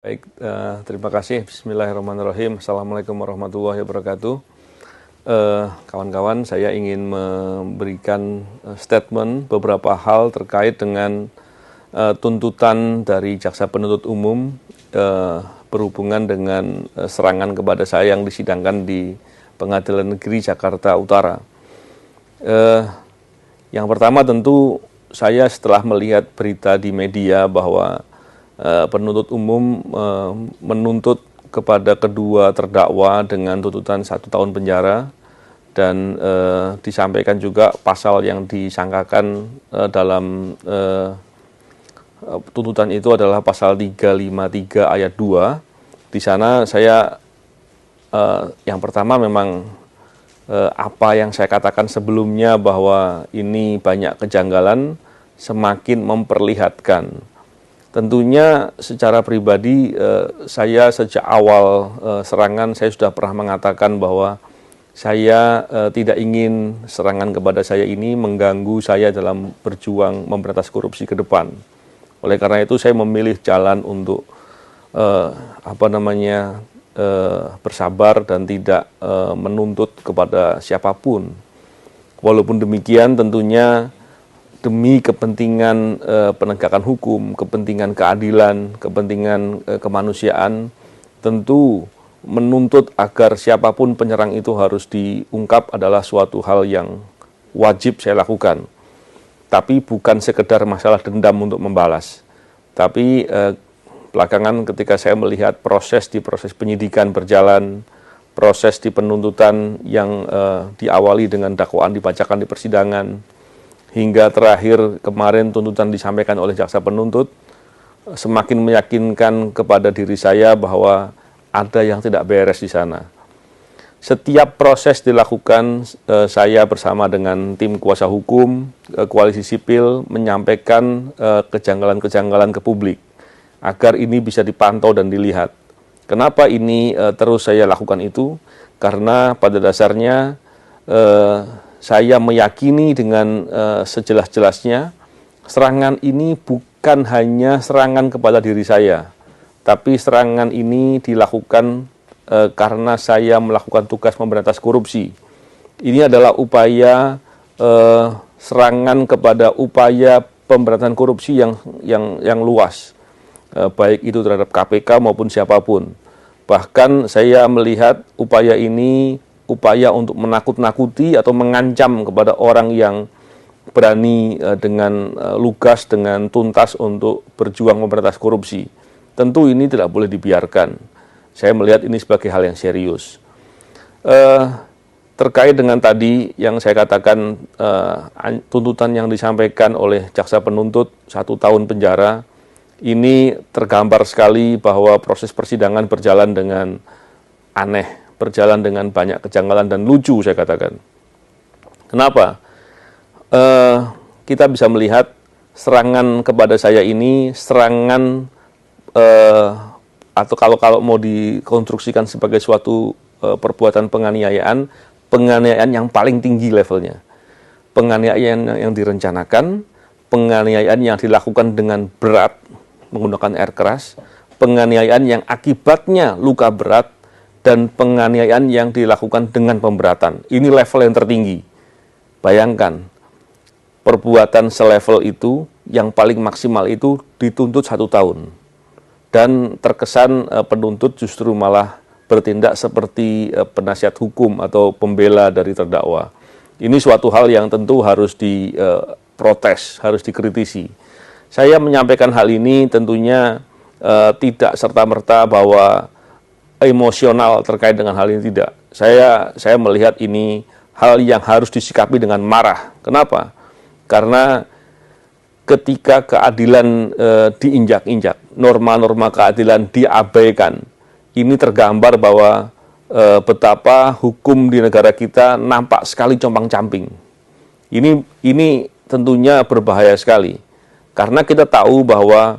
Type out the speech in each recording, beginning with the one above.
Baik, terima kasih. Bismillahirrahmanirrahim. Assalamualaikum warahmatullahi wabarakatuh. Kawan-kawan, saya ingin memberikan statement beberapa hal terkait dengan tuntutan dari Jaksa Penuntut Umum berhubungan dengan serangan kepada saya yang disidangkan di Pengadilan Negeri Jakarta Utara. Yang pertama tentu saya setelah melihat berita di media bahwa penuntut umum menuntut kepada kedua terdakwa dengan tuntutan 1 tahun penjara dan disampaikan juga pasal yang disangkakan dalam tuntutan itu adalah pasal 353 ayat 2. Di sana saya yang pertama memang apa yang saya katakan sebelumnya bahwa ini banyak kejanggalan semakin memperlihatkan. Tentunya secara pribadi saya sejak awal serangan saya sudah pernah mengatakan bahwa saya tidak ingin serangan kepada saya ini mengganggu saya dalam berjuang memberantas korupsi ke depan. Oleh karena itu saya memilih jalan untuk bersabar dan tidak menuntut kepada siapapun. Walaupun demikian tentunya demi kepentingan penegakan hukum, kepentingan keadilan, kepentingan kemanusiaan, tentu menuntut agar siapapun penyerang itu harus diungkap adalah suatu hal yang wajib saya lakukan. Tapi bukan sekedar masalah dendam untuk membalas. Tapi belakangan ketika saya melihat proses penyidikan berjalan, proses di penuntutan yang diawali dengan dakwaan dibacakan di persidangan, hingga terakhir kemarin tuntutan disampaikan oleh jaksa penuntut, semakin meyakinkan kepada diri saya bahwa ada yang tidak beres di sana. Setiap proses dilakukan, saya bersama dengan tim kuasa hukum, koalisi sipil, menyampaikan kejanggalan-kejanggalan ke publik, agar ini bisa dipantau dan dilihat. Kenapa ini terus saya lakukan itu? Karena pada dasarnya saya meyakini dengan sejelas-jelasnya serangan ini bukan hanya serangan kepada diri saya, tapi serangan ini dilakukan karena saya melakukan tugas memberantas korupsi. Ini adalah upaya serangan kepada upaya pemberantasan korupsi yang luas, baik itu terhadap KPK maupun siapapun. Bahkan saya melihat upaya ini upaya untuk menakut-nakuti atau mengancam kepada orang yang berani dengan lugas, dengan tuntas untuk berjuang memberantas korupsi. Tentu ini tidak boleh dibiarkan. Saya melihat ini sebagai hal yang serius. Terkait dengan tadi yang saya katakan tuntutan yang disampaikan oleh jaksa penuntut 1 tahun penjara, ini tergambar sekali bahwa proses persidangan berjalan dengan aneh, berjalan dengan banyak kejanggalan dan lucu saya katakan. Kenapa? Kita bisa melihat serangan kepada saya ini serangan atau kalau mau dikonstruksikan sebagai suatu perbuatan penganiayaan yang paling tinggi levelnya. Penganiayaan yang direncanakan, penganiayaan yang dilakukan dengan berat menggunakan air keras, penganiayaan yang akibatnya luka berat, dan penganiayaan yang dilakukan dengan pemberatan. Ini level yang tertinggi. Bayangkan, perbuatan selevel itu, yang paling maksimal itu dituntut 1 tahun. Dan terkesan penuntut justru malah bertindak seperti penasihat hukum atau pembela dari terdakwa. Ini suatu hal yang tentu harus diprotes, harus dikritisi. Saya menyampaikan hal ini tentunya tidak serta-merta bahwa emosional terkait dengan hal ini, tidak. Saya melihat ini hal yang harus disikapi dengan marah. Kenapa? Karena ketika keadilan diinjak-injak, norma-norma keadilan diabaikan, ini tergambar bahwa betapa hukum di negara kita nampak sekali compang-camping. Ini tentunya berbahaya sekali. Karena kita tahu bahwa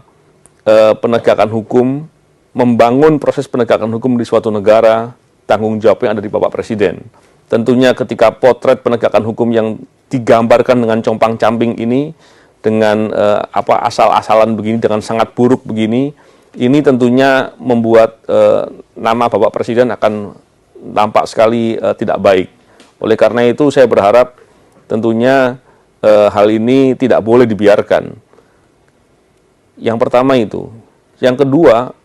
penegakan hukum, membangun proses penegakan hukum di suatu negara, tanggung jawabnya ada di Bapak Presiden. Tentunya ketika potret penegakan hukum yang digambarkan dengan compang-camping ini, dengan asal-asalan begini, dengan sangat buruk begini, ini tentunya membuat nama Bapak Presiden akan nampak sekali tidak baik. Oleh karena itu saya berharap tentunya hal ini tidak boleh dibiarkan. Yang pertama itu. Yang kedua,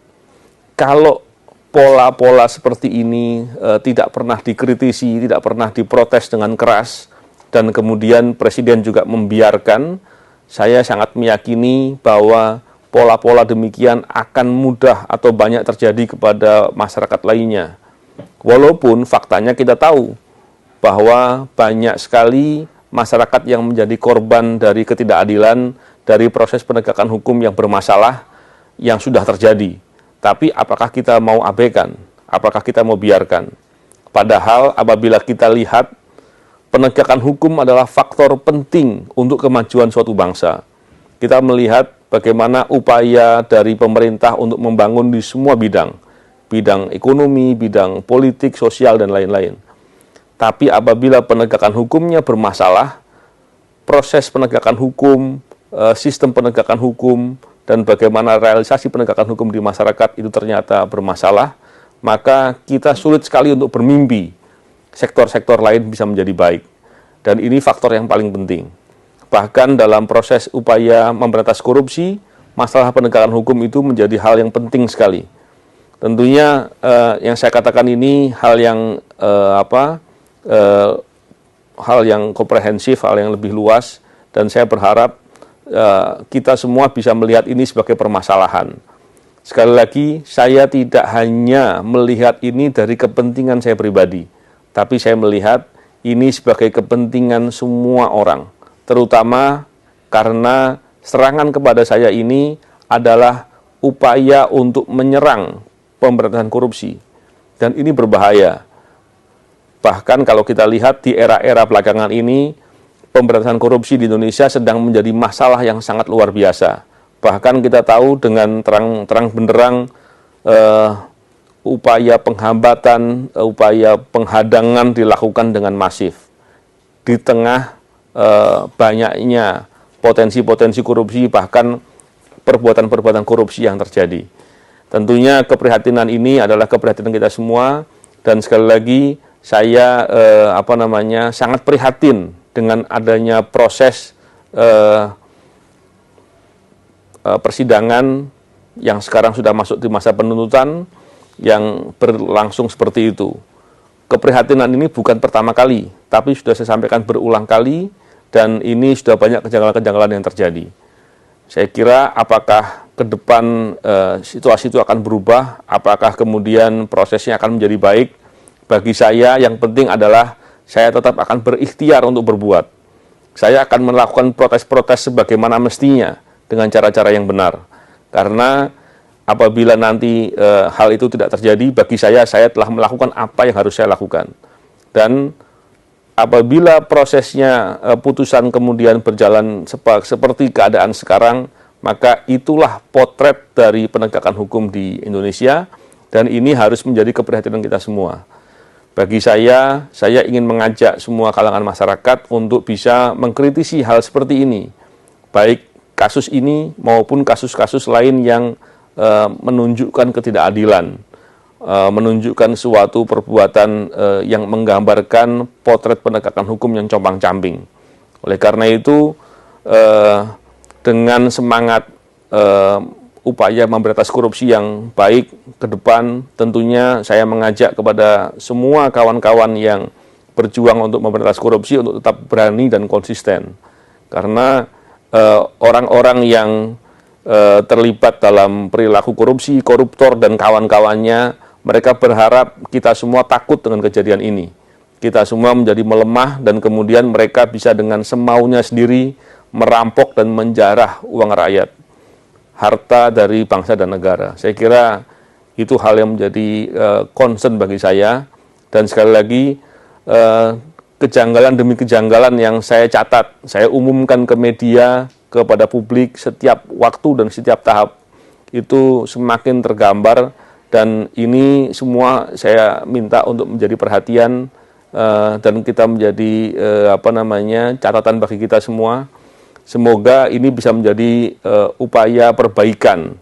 kalau pola-pola seperti ini tidak pernah dikritisi, tidak pernah diprotes dengan keras, dan kemudian Presiden juga membiarkan, saya sangat meyakini bahwa pola-pola demikian akan mudah atau banyak terjadi kepada masyarakat lainnya. Walaupun faktanya kita tahu bahwa banyak sekali masyarakat yang menjadi korban dari ketidakadilan, dari proses penegakan hukum yang bermasalah yang sudah terjadi. Tapi apakah kita mau abaikan? Apakah kita mau biarkan? Padahal apabila kita lihat penegakan hukum adalah faktor penting untuk kemajuan suatu bangsa. Kita melihat bagaimana upaya dari pemerintah untuk membangun di semua bidang. Bidang ekonomi, bidang politik, sosial, dan lain-lain. Tapi apabila penegakan hukumnya bermasalah, proses penegakan hukum, sistem penegakan hukum, dan bagaimana realisasi penegakan hukum di masyarakat itu ternyata bermasalah, maka kita sulit sekali untuk bermimpi sektor-sektor lain bisa menjadi baik. Dan ini faktor yang paling penting. Bahkan dalam proses upaya memberantas korupsi, masalah penegakan hukum itu menjadi hal yang penting sekali. Tentunya yang saya katakan ini hal yang hal yang komprehensif, hal yang lebih luas, dan saya berharap kita semua bisa melihat ini sebagai permasalahan. Sekali lagi, saya tidak hanya melihat ini dari kepentingan saya pribadi, tapi saya melihat ini sebagai kepentingan semua orang, terutama karena serangan kepada saya ini adalah upaya untuk menyerang pemberantasan korupsi, dan ini berbahaya. Bahkan kalau kita lihat di era-era belakangan ini, pemberantasan korupsi di Indonesia sedang menjadi masalah yang sangat luar biasa. Bahkan kita tahu dengan terang benderang upaya penghambatan, upaya penghadangan dilakukan dengan masif. Di tengah banyaknya potensi-potensi korupsi, bahkan perbuatan-perbuatan korupsi yang terjadi. Tentunya keprihatinan ini adalah keprihatinan kita semua, dan sekali lagi saya sangat prihatin dengan adanya proses persidangan yang sekarang sudah masuk di masa penuntutan yang berlangsung seperti itu. Keprihatinan ini bukan pertama kali, tapi sudah saya sampaikan berulang kali, dan ini sudah banyak kejanggalan-kejanggalan yang terjadi. Saya kira apakah ke depan situasi itu akan berubah, apakah kemudian prosesnya akan menjadi baik, bagi saya yang penting adalah saya tetap akan berikhtiar untuk berbuat. Saya akan melakukan protes-protes sebagaimana mestinya dengan cara-cara yang benar. Karena apabila nanti hal itu tidak terjadi, bagi saya telah melakukan apa yang harus saya lakukan. Dan apabila prosesnya putusan kemudian berjalan seperti keadaan sekarang, maka itulah potret dari penegakan hukum di Indonesia, dan ini harus menjadi keprihatinan kita semua. Bagi saya ingin mengajak semua kalangan masyarakat untuk bisa mengkritisi hal seperti ini, baik kasus ini maupun kasus-kasus lain yang menunjukkan ketidakadilan, menunjukkan suatu perbuatan yang menggambarkan potret penegakan hukum yang compang-camping. Oleh karena itu, dengan semangat upaya memberantas korupsi yang baik ke depan, tentunya saya mengajak kepada semua kawan-kawan yang berjuang untuk memberantas korupsi untuk tetap berani dan konsisten. Karena orang-orang yang terlibat dalam perilaku korupsi, koruptor dan kawan-kawannya, mereka berharap kita semua takut dengan kejadian ini. Kita semua menjadi melemah dan kemudian mereka bisa dengan semaunya sendiri merampok dan menjarah uang rakyat, harta dari bangsa dan negara. Saya kira itu hal yang menjadi concern bagi saya, dan sekali lagi kejanggalan demi kejanggalan yang saya catat, saya umumkan ke media, kepada publik setiap waktu dan setiap tahap, itu semakin tergambar, dan ini semua saya minta untuk menjadi perhatian dan kita menjadi catatan bagi kita semua. Semoga ini bisa menjadi upaya perbaikan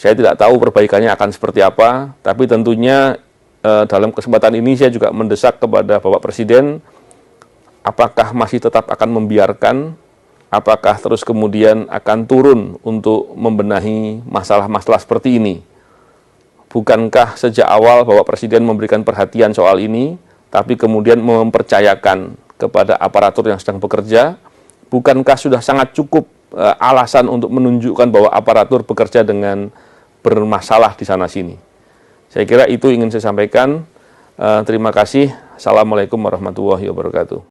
Saya tidak tahu perbaikannya akan seperti apa, tapi tentunya dalam kesempatan ini saya juga mendesak kepada Bapak Presiden, apakah masih tetap akan membiarkan, apakah terus kemudian akan turun untuk membenahi masalah-masalah seperti ini. Bukankah sejak awal Bapak Presiden memberikan perhatian soal ini, tapi kemudian mempercayakan kepada aparatur yang sedang bekerja? Bukankah sudah sangat cukup alasan untuk menunjukkan bahwa aparatur bekerja dengan bermasalah di sana-sini? Saya kira itu ingin saya sampaikan. Terima kasih. Assalamualaikum warahmatullahi wabarakatuh.